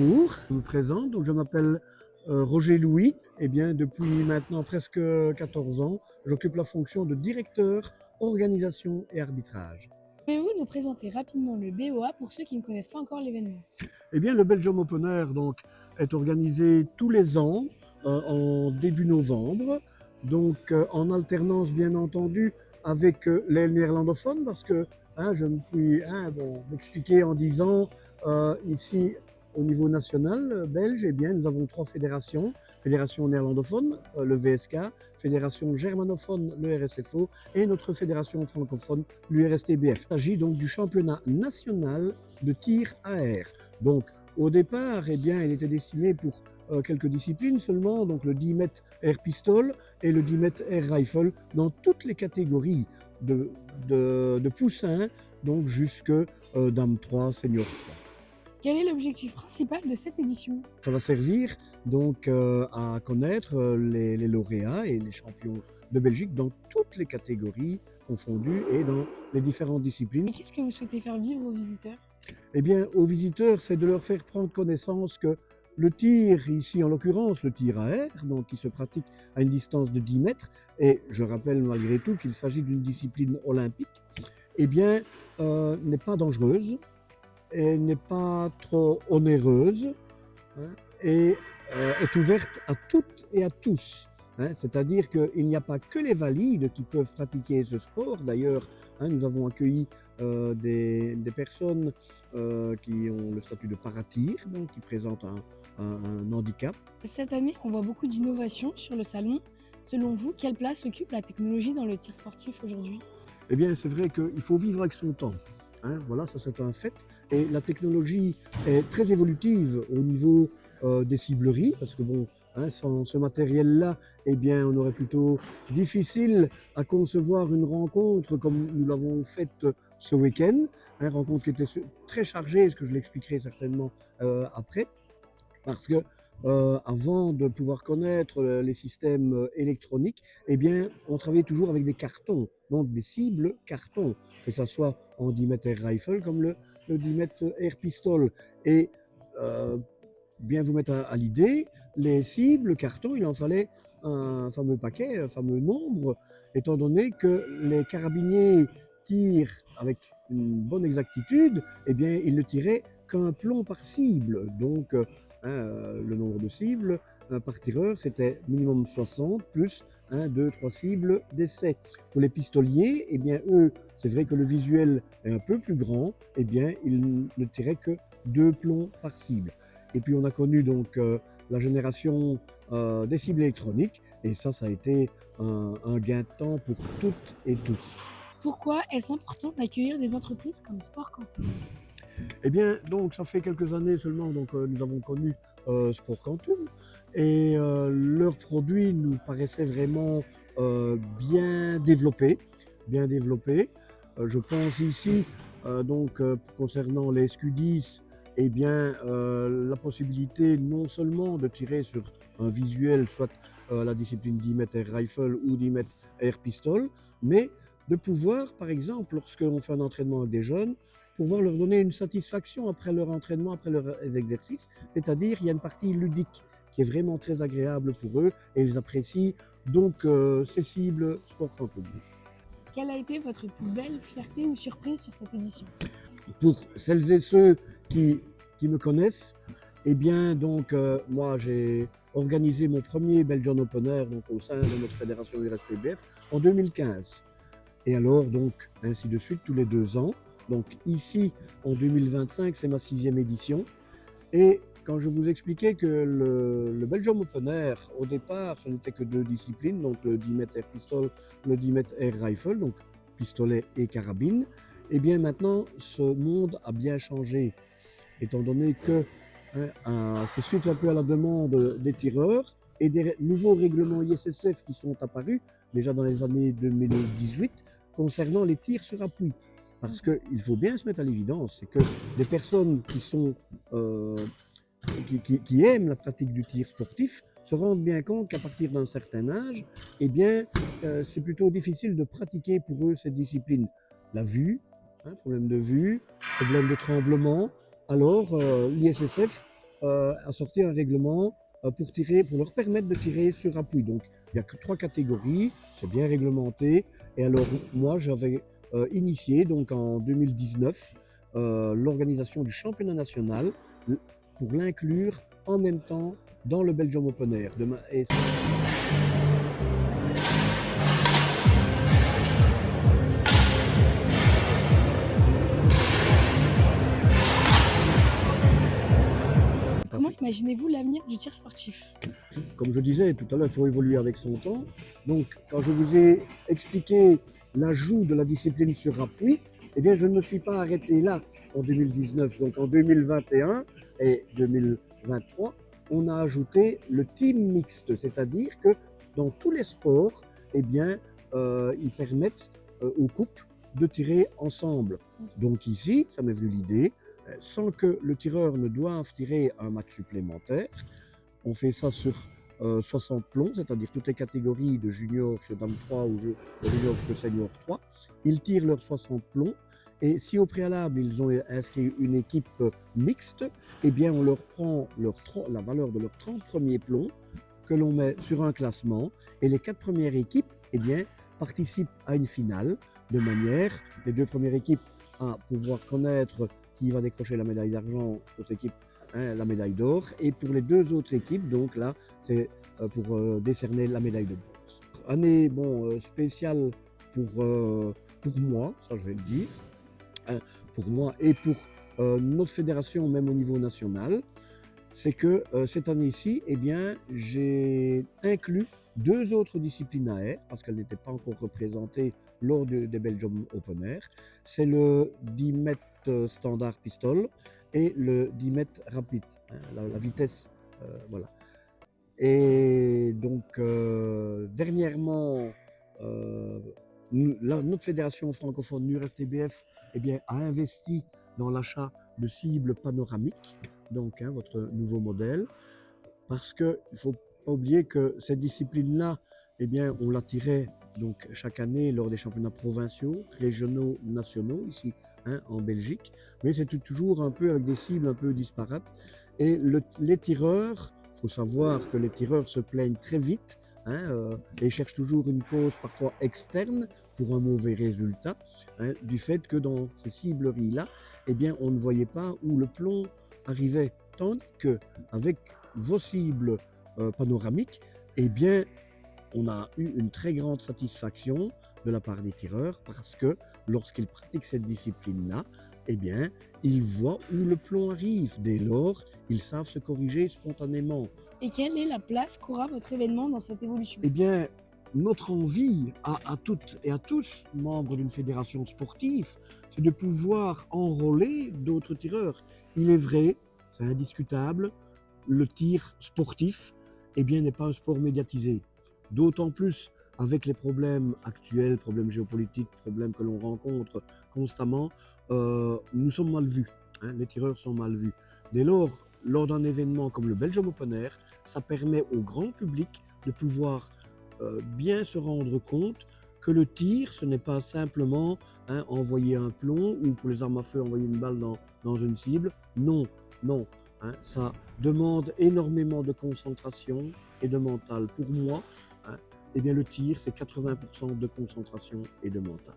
Bonjour, je me présente, donc je m'appelle Roger Louis. Eh bien, depuis maintenant presque 14 ans, j'occupe la fonction de directeur organisation et arbitrage. Pouvez-vous nous présenter rapidement le BOA pour ceux qui ne connaissent pas encore l'événement? Eh bien, le Belgium Open Air donc, est organisé tous les ans en début novembre, donc en alternance bien entendu avec les néerlandophones, parce que je me puis m'expliquer en disant ici au niveau national belge, eh bien, nous avons trois fédérations. Fédération néerlandophone, le VSK, fédération germanophone, le RSFO, et notre fédération francophone, l'URSTBF. Il s'agit donc du championnat national de tir à air. Donc, au départ, eh bien, il était destiné pour quelques disciplines seulement, donc le 10 mètres air pistol et le 10 mètres air rifle, dans toutes les catégories de poussins, donc jusque Dame 3, Senior 3. Quel est l'objectif principal de cette édition? Ça va servir donc à connaître les lauréats et les champions de Belgique dans toutes les catégories confondues et dans les différentes disciplines. Et qu'est-ce que vous souhaitez faire vivre aux visiteurs? Eh bien, aux visiteurs, c'est de leur faire prendre connaissance que le tir, ici en l'occurrence le tir à air, donc qui se pratique à une distance de 10 mètres, et je rappelle malgré tout qu'il s'agit d'une discipline olympique, eh bien, n'est pas dangereuse, et n'est pas trop onéreuse, hein, et est ouverte à toutes et à tous. C'est-à-dire qu'il n'y a pas que les valides qui peuvent pratiquer ce sport. D'ailleurs, nous avons accueilli des personnes qui ont le statut de paratir, donc qui présentent un handicap. Cette année, on voit beaucoup d'innovations sur le salon. Selon vous, quelle place occupe la technologie dans le tir sportif aujourd'hui? Eh bien, c'est vrai qu'il faut vivre avec son temps. Voilà, ça c'est un fait. Et la technologie est très évolutive au niveau des cibleries, parce que bon, sans ce matériel-là, eh bien, on aurait plutôt difficile à concevoir une rencontre comme nous l'avons faite ce week-end, rencontre qui était très chargée, ce que je l'expliquerai certainement après. Parce que avant de pouvoir connaître les systèmes électroniques, eh bien, on travaillait toujours avec des cartons, donc des cibles cartons, que ce soit en 10 mètres air rifle comme le 10 mètres air pistol. Et euh, bien vous mettre à l'idée, les cibles cartons, il en fallait un fameux paquet, un fameux nombre, étant donné que les carabiniers tirent avec une bonne exactitude, eh bien, ils ne tiraient qu'un plomb par cible. Donc, le nombre de cibles par tireur, c'était minimum 60 plus 1, 2, 3 cibles d'essai. Pour les pistoliers, eh bien, eux, c'est vrai que le visuel est un peu plus grand, eh bien, ils ne tiraient que 2 plombs par cible. Et puis, on a connu donc la génération des cibles électroniques, et ça a été un gain de temps pour toutes et tous. Pourquoi est-ce important d'accueillir des entreprises comme Sport Quantum? Eh bien, donc, ça fait quelques années seulement, donc nous avons connu Sport Quantum, et leurs produits nous paraissaient vraiment bien développés, bien développés. Je pense ici, concernant les SQ10, eh bien, la possibilité non seulement de tirer sur un visuel, soit la discipline 10 mètres air rifle ou 10 mètres air pistol, mais de pouvoir, par exemple, lorsqu'on fait un entraînement avec des jeunes, pouvoir leur donner une satisfaction après leur entraînement, après leurs exercices. C'est-à-dire, il y a une partie ludique qui est vraiment très agréable pour eux et ils apprécient donc ces cibles sport quantum. Quelle a été votre plus belle fierté ou surprise sur cette édition? Pour celles et ceux qui me connaissent, eh bien, donc, moi, j'ai organisé mon premier Belgian Open Air donc, au sein de notre fédération URSPBF en 2015. Et alors, donc, ainsi de suite, tous les 2 ans. Donc, ici, en 2025, c'est ma 6e édition. Et quand je vous expliquais que le Belgium Open Air, au départ, ce n'était que 2 disciplines, donc le 10 mètres air pistol, le 10 mètres air rifle, donc pistolet et carabine, eh bien maintenant, ce monde a bien changé, étant donné que c'est suite un peu à la demande des tireurs et des nouveaux règlements ISSF qui sont apparus déjà dans les années 2018 concernant les tirs sur appui. Parce qu'il faut bien se mettre à l'évidence, c'est que les personnes qui sont qui aiment la pratique du tir sportif se rendent bien compte qu'à partir d'un certain âge, eh bien, c'est plutôt difficile de pratiquer pour eux cette discipline. La vue, problème de vue, problème de tremblement. Alors, l'ISSF a sorti un règlement pour leur permettre de tirer sur appui. Donc, il n'y a que 3 catégories, c'est bien réglementé. Et alors, moi, j'avais initié, donc en 2019, l'organisation du championnat national pour l'inclure en même temps dans le Belgium Open Air. Comment imaginez-vous l'avenir du tir sportif? Comme je disais tout à l'heure, il faut évoluer avec son temps. Donc, quand je vous ai expliqué l'ajout de la discipline sur appui, eh bien, je ne me suis pas arrêté là en 2019. Donc, en 2021 et 2023, on a ajouté le team mixte, c'est-à-dire que dans tous les sports, eh bien, ils permettent aux couples de tirer ensemble. Donc ici, ça m'est venu l'idée, sans que le tireur ne doive tirer un match supplémentaire. On fait ça sur 60 plombs, c'est-à-dire toutes les catégories de junior jusqu'à Dame 3 ou de junior jusqu'à senior 3. Ils tirent leurs 60 plombs et si au préalable ils ont inscrit une équipe mixte, eh bien on leur prend la valeur de leurs 30 premiers plombs que l'on met sur un classement et les 4 premières équipes eh bien, participent à une finale de manière, les 2 premières équipes, à pouvoir connaître qui va décrocher la médaille d'argent, l'autre équipe la médaille d'or. Et pour les 2 autres équipes, donc là, c'est pour décerner la médaille de bronze. Année spéciale pour moi, ça je vais le dire, pour moi et pour notre fédération, même au niveau national, c'est que cette année-ci, eh bien, j'ai inclus 2 autres disciplines à air, parce qu'elles n'étaient pas encore représentées lors des Belgium Open Air. C'est le 10 mètres standard pistol et le 10 mètres rapide, hein, la vitesse, voilà. Et donc, dernièrement, notre fédération francophone NURSTBF eh bien, a investi dans l'achat de cibles panoramiques, donc votre nouveau modèle, parce qu'il ne faut pas oublier que cette discipline-là, eh bien, on la tirait donc, chaque année lors des championnats provinciaux, régionaux, nationaux, ici en Belgique, mais c'était toujours un peu avec des cibles un peu disparates. Et les tireurs, il faut savoir que les tireurs se plaignent très vite et cherchent toujours une cause parfois externe pour un mauvais résultat, du fait que dans ces cibleries-là, eh bien, on ne voyait pas où le plomb arrivait. Tandis qu'avec vos cibles panoramiques, eh bien, on a eu une très grande satisfaction de la part des tireurs parce que lorsqu'ils pratiquent cette discipline-là, eh bien, ils voient où le plomb arrive. Dès lors, ils savent se corriger spontanément. Et quelle est la place qu'aura votre événement dans cette évolution? Eh bien, notre envie à toutes et à tous, membres d'une fédération sportive, c'est de pouvoir enrôler d'autres tireurs. Il est vrai, c'est indiscutable, le tir sportif eh bien, n'est pas un sport médiatisé. D'autant plus avec les problèmes actuels, problèmes géopolitiques, problèmes que l'on rencontre constamment, nous sommes mal vus. Les tireurs sont mal vus. Dès lors d'un événement comme le Belgium Open Air, ça permet au grand public de pouvoir bien se rendre compte que le tir, ce n'est pas simplement envoyer un plomb ou pour les armes à feu envoyer une balle dans une cible. Non, non. Ça demande énormément de concentration et de mental. Pour moi, eh bien, le tir, c'est 80% de concentration et de mental.